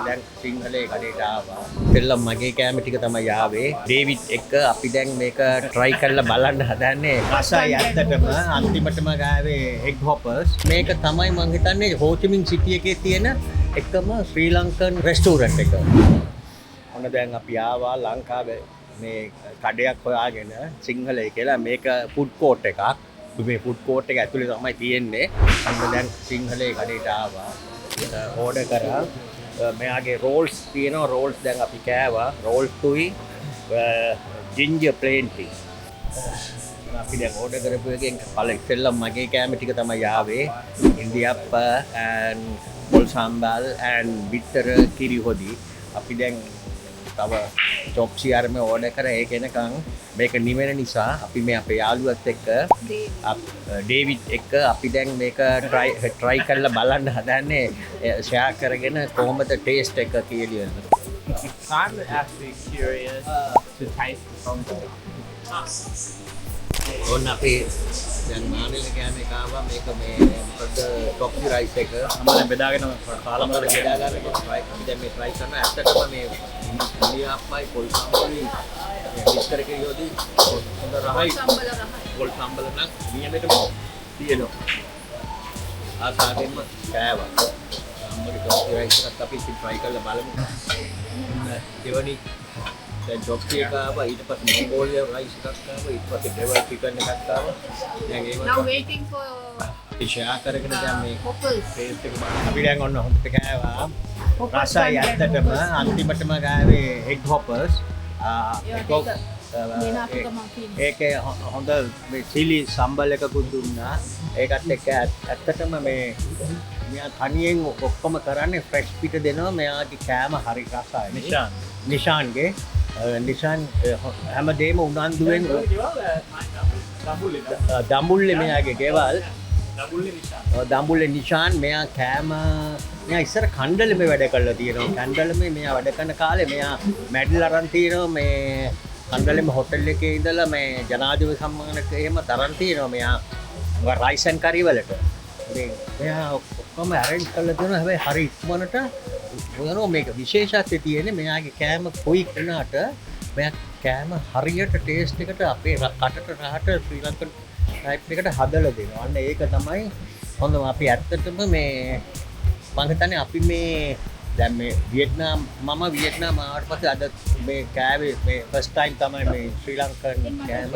දැන් සිංහලේ කඩේට ආවා. දෙල්ලම් මගේ කෑම ටික තමයි ආවේ. ඩේවිඩ් එක්ක අපි දැන් මේක try කරලා බලන්න හදන්නේ. රසයි ඇත්තටම අන්තිමටම ගාවේ egg hoppers. මේක තමයි මම හිතන්නේ හෝ චි මින් සිටි එකේ තියෙන එකම ශ්‍රී ලංකන් රෙස්ටෝරන්ට් එක. ඔන්න දැන් අපි ආවා ලංකාවේ මේ කඩයක් හොයාගෙන සිංහලේ කියලා මේක ෆුඩ් කෝට් එකක්. මේ ෆුඩ් කෝට් එක ඇතුලේ තමයි තියෙන්නේ. අන්න දැන් සිංහලේ කඩේට ආවා. ඕඩර් කරා. මෙයාගේ රෝල්ස් තියෙනවා. රෝල්ස් දැන් අපි කෑවා. රෝල්ස් තුයි ginger plain tea. අපි දැන් ඕඩර් කරපු එකෙන් ඉස්සෙල්ලම මගේ කෑම ටික තමයි ආවේ. ඉන්දියාප්ප and පොල් sambol and bitter kiri hodi. අපි දැන් තව චොප්සි අරම ඕඩර් කරා. ඒක එනකන් මේක නිවෙන නිසා අපි මේ අපේ යාළුවත් එක්ක ඩේවිඩ් එක්ක අපි දැන් මේක try කරලා බලන්න හදන්නේ. ෂෙයා කරගෙන කොහොමද ටේස්ට් එක කියලා. I'm actually curious to taste the combo. ඔන්න අපි දැන් මානෙල කෑම එක ආවා. මේක මේ මොකද චොප්සි රයිස් එක මම බෙදාගෙන කාලම බෙදා ගන්න try අපි දැන් මේ try කරනවා. ඇත්තටම මේ ඉන්දියාප්පයි පොල් සම්බලයි මික්සර් එකේ යොදී හොඳ රහයි පොල් සම්බල නම් නියමෙටම තියෙනවා. ආසාවෙන්ම කෑවා. අම්මගේ චොප්සි රයිස් එකත් අපි try කරලා බලමු. දෙවනි දැන් චොප්සි එක ආවා. ඊට පස්සේ මොංගෝලියා රයිස් එකක් ආවා. ඊට පස්සේ ඩෙවල් චිකන් එකක් ආවා. දැන් ඒව Now waiting for ෂෙයා කරගෙන දැන් මේ hoppers. ටේස්ට් එක බලන්න. අපි දැන් ඔන්න හොඳට කෑවා. රසයි ඇත්තටම අන්තිමටම ගාවේ egg hoppers. ඒකේ හොඳ මේ chili සම්බල් එකකුත් දුන්නා. ඒකත් එක්ක ඇත්තටම මේ මෙයා තනියෙන් ඔක්කොම කරන්නේ fresh පිට දෙනවා. මෙයාගේ කෑම හරි රසයි. නිෂාන්ගේ නිෂාන් හැමදේම උනන්දුවෙන් දඹුල්ලේ මෙයාගේ ගෙවල් දඹුල්ලේ නිෂාන් මෙයා කෑම මෙයා ඉස්සර කණ්ඩලමේ වැඩ කරලා තියෙනවා. කණ්ඩලමේ මෙයා වැඩ කරන කාලේ මෙයා මැඩල් අරන් තියෙනවා. මේ කණ්ඩලමේ හොටෙල් එකේ ඉඳලා මේ ජනාධිපති සම්මානක එහෙම තරන් තියෙනවා. මෙයා රයිස් ඇන් කරි වලට මෙයා ඔක්කොම arrange කරලා දෙනවා. හැබැයි හරි ඉක්මනට මොනවා මේක විශේෂත්වය තියෙන්නේ මෙයාගේ කෑම කොයි කෙනාට මෙයා කෑම හරියට ටේස්ට් එකට අපේ කටට රහට ශ්‍රී ලංකන් ටයිප් එකට හදලා දෙනවා. අන්න ඒක තමයි හොඳම. අපි ඇත්තටම මේ මම හිතන්නේ අපි මේ දැන් මේ වියට්නාම් මම වියට්නාම් ආවට පස්සේ අද මේ කෑවේ මේ ෆස්ට් ටයිම් තමයි මේ ශ්‍රී ලංකන් කෑම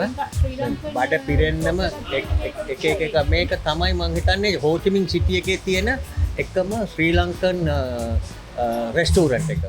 බඩ පිරෙන්නම එක මේක තමයි මම හිතන්නේ හෝ චි මින් සිටි එකේ තියෙන එකම ශ්‍රී ලංකන් රෙස්ටෝරන්ට් එක.